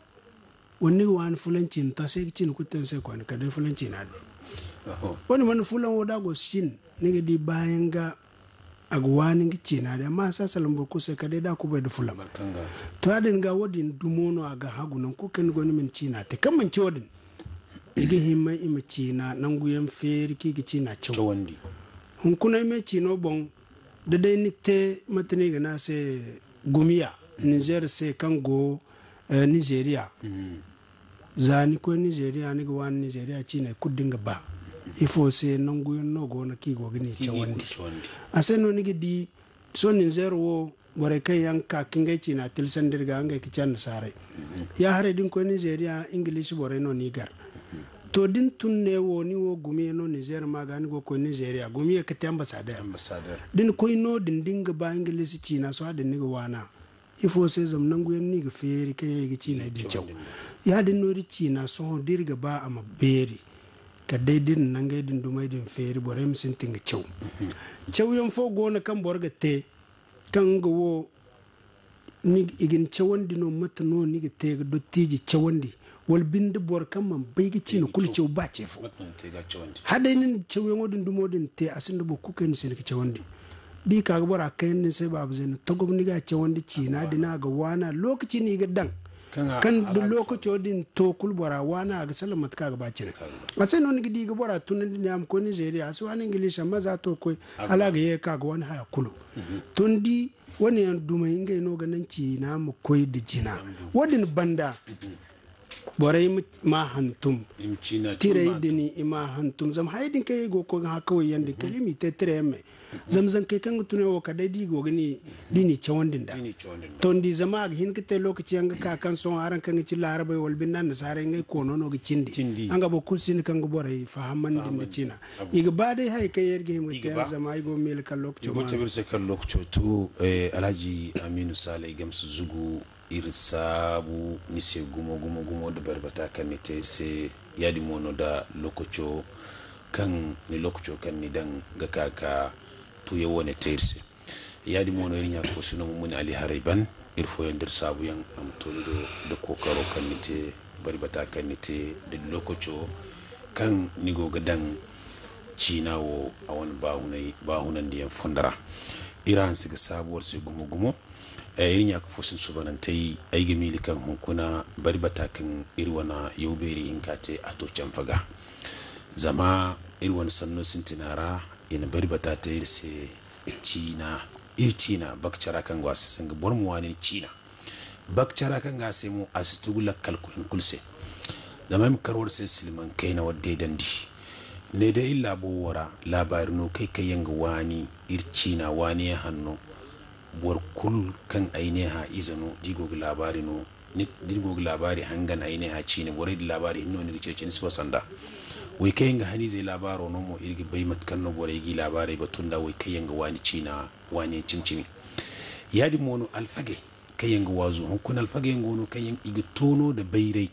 wani wani fulan cin ta sai cin kutten sai kwani ka dai fulan cina wani man fulan wo da go shin ni ga di bayan ga agwani ngici na da ma sa salambo ko se kade da ku bai da fulan to adin ga wodin dumono aga hagunan ku kan goni min cina te kan man ci wodin ige himma ima cina nan guyen feri ki gi cina chawandi hun kuna me cino bon da dai nikte matani ga na se gumiya Niger se kango Nigeria zani ko Nigeria ni go Nigeria chine kudinga ba ifo se nangu no go na kigo gini chawandi aseno ni di so Niger wo bore kai yanka kinga china tilsan dirga anga kichan sare ya hare din ko Nigeria English bore no Niger to din tunne wo ni wo gumi no Niger magani go ko Nigeria gumi ke ambassadeur din ko no din dinga ba English china so hadin ni go wana ifo se zam nangu ni ga feri kai ga china din chaw ya din no ri china so dirga ba ama beri ka dai din nanga din dumai din feri bore msin tinga chaw chaw yan fo go na kan borga te kan ga wo ni igin chawandi no mata no ni ga te ga dottiji chawandi wal bindi bor kan man bai ga cina kul chaw ba ce fo hada nin chaw yan odin dumodin te asin bo ku kan sin ka chawandi di ka ga bora kai ne sai babu zai to gobni ga chawandi cina dina ga wana lokaci ni ga dan kan da lokaci din to kul bora wana ga salamat ka ga ba cina asin no ni ga di ga bora tunan din am ko Nigeria su wani English amma za to koi ala ga ye ka ga wani haya kulu tun di wani yan dumai ngai no ga nan cina mu koi da jina wadin banda borai ma hantum tire dini ima hantum zam haidin kai go ko ha kawai yanda kalimi te tire me zam zan kai kan tune wo ka dai di go gani dini chawandin da ton di zama ga hin kite lokaci an ka kan son aran kan ci larabai wal bin nan sare ngai ko nono ga cindi an ga bo kulsin kan go borai fahamman din da cina iga ba dai hai kai yerge mu te zama ai go mel kan lokaci go te bir se kan lokaci to Alhaji Aminu Sale gamsu zugu irsabu ni se gumo da barbata kan ni te se yadi mono da lokocho kan ni lokocho kan ni dan ga kaka to ye wone terse yadi mono irinya ko suno mun ali hariban irfo yandir sabu yan am toldo da kokaro kan ni te barbata kan ni te da lokocho kan ni go gadan cinawo a wani bahunan da yan fondara iran su ga sabuwar sai gumo irin ya kafa sun subanantai aigi milikan hunkuna bari batakin irwana yauberi in kate a tocen faga zama irwan sannu sun tinara yana bari batata irse cina bakcara kan gwasa sun ga bormuwa ne cina bakcara kan gasa mu a su tugula kalkuin kulse zama yi karwar sai silman kai na wadda dandi ne da illa bowara labarin no kai yanga wani ircina wani ya hannu kul kan ainiha izano digogi labari no ni digogi labari hangan ainiha cine bore di labari no ni cece ni sanda wai kai nga hani zai labaro no mo irgi bai matkan no bore gi labari batunda wai kai yanga wani cina wani cincini yadi mono alfage kai yanga wazu hukun alfage ngono kai yang igi tono da bairai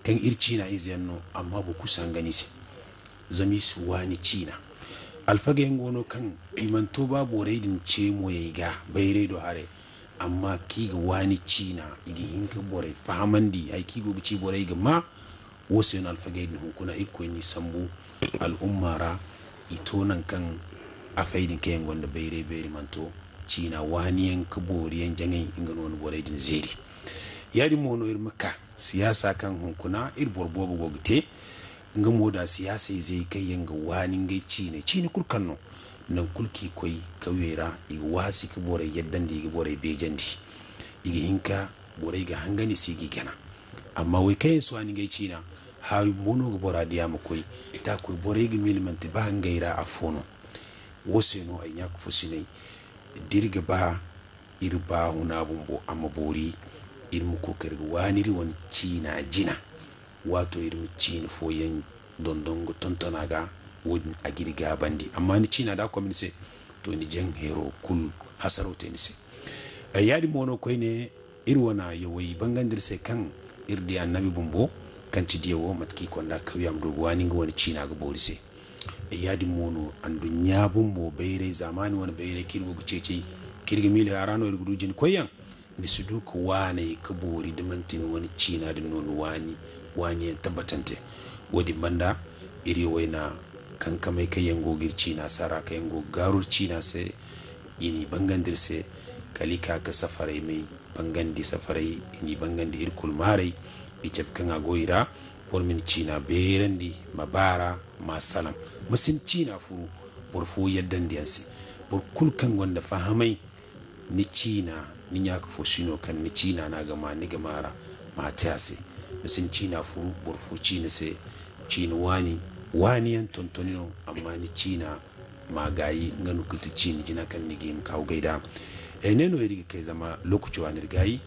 kan ircina izianno amma bu kusan gani se zami su wani cina alfage ngono kan imanto ba borai din ce mo yayiga bayre do hare amma kiga wani cina igi hinka borai fahamandi ai kigo gici borai ga ma wose on alfage din hunkuna ikko ni sambu al ummara itonan kan afaidin kayan gonda bayre manto cina wani yan kaboriyan jangai inga non borai din zeri yadi mono ir makka siyasa kan hunkuna ir borbobo gogte nga moda siyasa zai kai yanga wani ngai cine kurkan no nan kulki koi kawera igi wasi ka bore yaddan da igi bore bejandi igi hinka bore ga hangani sigi kana amma wai kai su wani ngai cina ha mono ga bora diya mu koi da koi bore ga milmanti ba hangaira a fono wose no ay nyaku fusinai dirga ba irba huna bumbo amma bori irmu kokar wani riwan cina jina wato irin cini foyen dondongo tontonaga wodin agiriga bandi amma ni cina da komin se to ni jen hero kul hasarote ni se yadi mono koy ne irwana yawai bangandir se kan irdi annabi bumbo kan ti diwo matki konda kawiyam dogo wani ngo wani cina ga bori se yadi mono andu nyabumbo bayre zamani wani bayre kirgo gucece kirgi mili arano irgudu jin koyan ni suduku wane ka bori da mantin wani cina da nono wani ya tabbatante wadi banda iri waina kan kamai kayan gogirci na sara kayan gogarurci na sai ini bangandir sai kalika ka safarai mai bangandi safarai ini bangandi irkul marai ijab kan agoira pormin cina berandi mabara masalam musin cina furu porfu yaddan diyansi por kulkan wanda fahamai ni cina ni nya ka fo sino kan ni china na gama ni gamara ma tayase misin china fu burfu china se china wani yan tontonino amma ni china magayi nganu kulti china jina kan ni gim kaw gaida neno iri ke zama lokucho anir gayi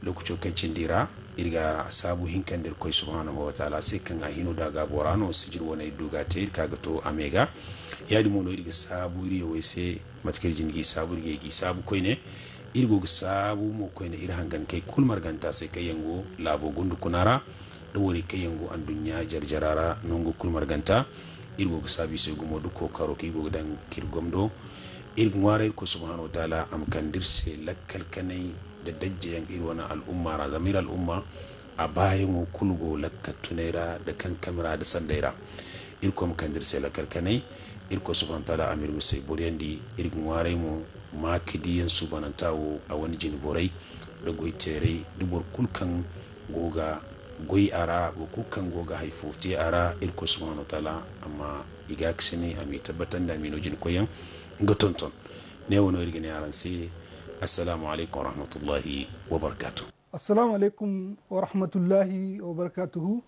lokucho kan cindira irga sabu hinkandir koy subhanahu wa ta'ala sai kan ahino daga borano sijir wona iduga te kaga to amega yadi mono irga sabu iri wese matkir jingi sabu irga sabu koy ne irgo sabu mo koy ne irhangan kay kulmar ganta sai kay yango labo gundu kunara do wori kay yango andunya jarjarara nongo kulmar ganta irgo sabi sai gumo du ko karo ki go dan kirgomdo irgware ko subhanahu wa ta'ala am kandirse lakkal kanai da dajjayan irwana al'umma ra zamir al'umma a bayan mu kulgo lakkatunera da kan kamera da sandaira irko am kandirse lakkal kanai irko subhanahu wa ta'ala amir musai boriyandi irgware mu makidiyan subhanantawo a wani jini borai da goitere dubur kulkan goga goyi ara go kulkan goga haifote ara irko subhanahu wa ta'ala amma igaksini ami tabbatan da mino jini koyan ga tonton ne wani irgin yaran sai assalamu alaikum wa rahmatullahi wa barakatuh. Assalamu alaikum wa rahmatullahi wa barakatuhu.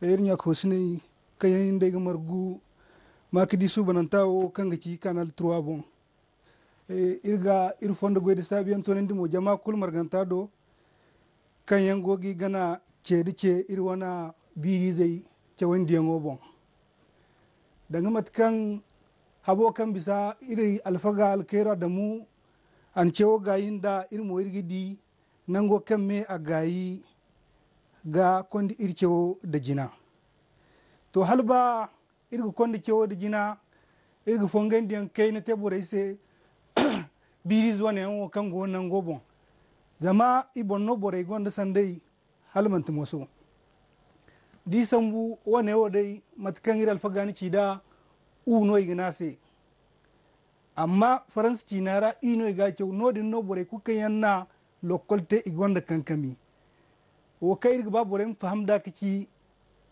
Irnya ko sine kayan daga margu makidi su banantawo kanga ci kanal 3 bon. Irga irfonda goyde sabiyan tonen dimo jama kul marganta do kayan gogi gana ce irwana biri zai ce wandi yango bon. Daga matkan habo kan bisa iri alfaga alkera da mu an cewo gayin da irmo irgidi nango kan me a gayi ga kondi ircewo da jina to halba irga kondi cewo da jina irga fongen diyan kai na tebura ise biri zuwa ne yanwo kan go nango bon zama ibon no bore gonda sandai halmanta moso di sambu wane wo dai matkan iri alfaga ni cida uno ignase amma faransa cinara ino iga cew nodin no bore kuka yanna lokolte igonda kankami wo kai irga ba bore fahamda kici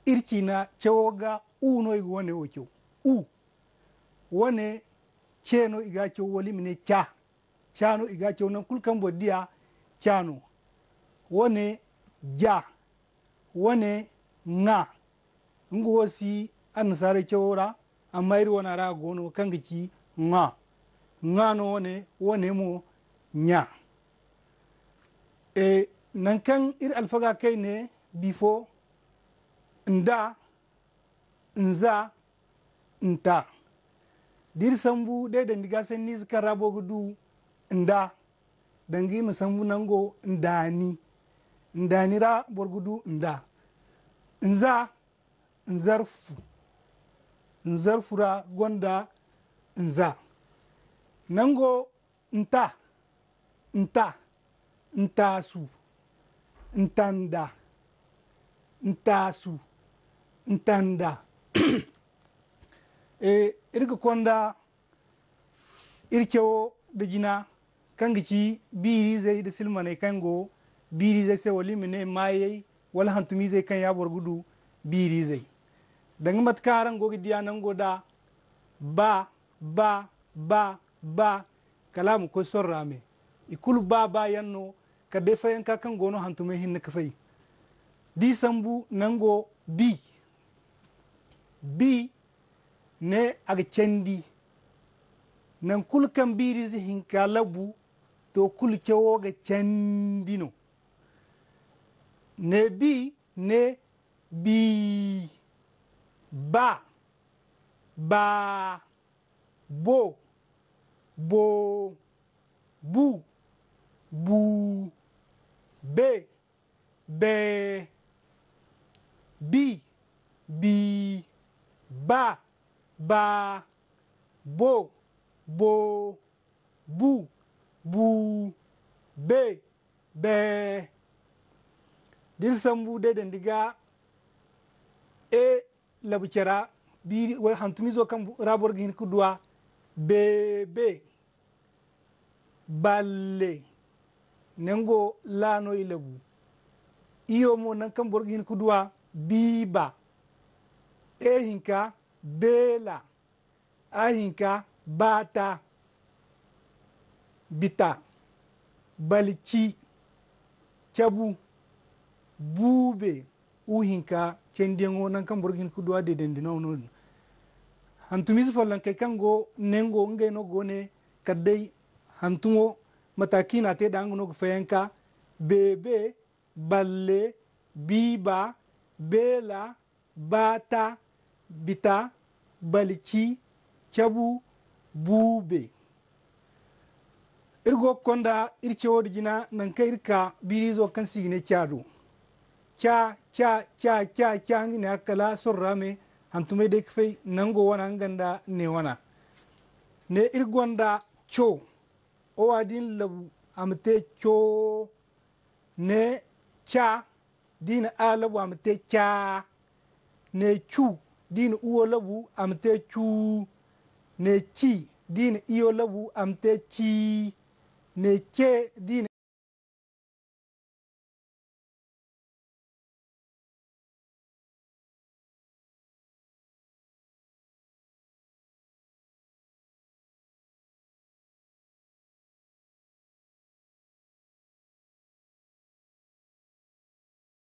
ircina cewoga uno iga wane o cew wane ceno iga cew wali mine cano iga cew nan kulkan bodiya cano wane ja wane nga ngo wasi an sare cewora amma iri wana ra gono kanga ci nga no wane mo nya nan kan iri alfaga kai ne bifo nda nza nta dir sambu dai da ndiga sen ni zika rabo gudu nda dangi mu sambu nango ndani ra borgudu nda nza nzarfura gonda nza nango ntasu ntanda ntanda irga konda irkewo da jina kanga ci biri zai da silmane kango biri zai sai wali mine maye wala hantumi zai kan ya borgudu biri zai danga matkaran gogi diya nan goda ba kalamu ko sorrame ikul ba yanno ka defa yanka kan gono hantume hinna kafai di sambu nango bi ne aga cendi nan kul kan biri zihin ka labu to kul cewo ga cendino ne bi ba bo bu be bi ba bo bu be dir sambu de den diga labucara biri wal hantumizo kan rabor gin kudwa bebe balle nengo lano ilabu iyo mo nan kan borgin kudwa biba hinka bela hinka bata bita balci cabu bube uhinka cendengo nan kan burgin kuduwa de dendino non hantumis follan kai kango nengo ngai no gone kadai hantumo mataki na te dango no fayanka bebe balle biba bela bata bita balci cabu bube irgo konda irke wodi jina nan kai irka birizo kan sigine chadu cha cha cha cha cha ngine akala sorrame hantume de kfei nango wana nganda ne wana ne irgonda cho o wadin labu amte cho ne cha din alabu amte cha ne chu din uwo labu amte chu ne chi din iyo labu amte chi ne ke din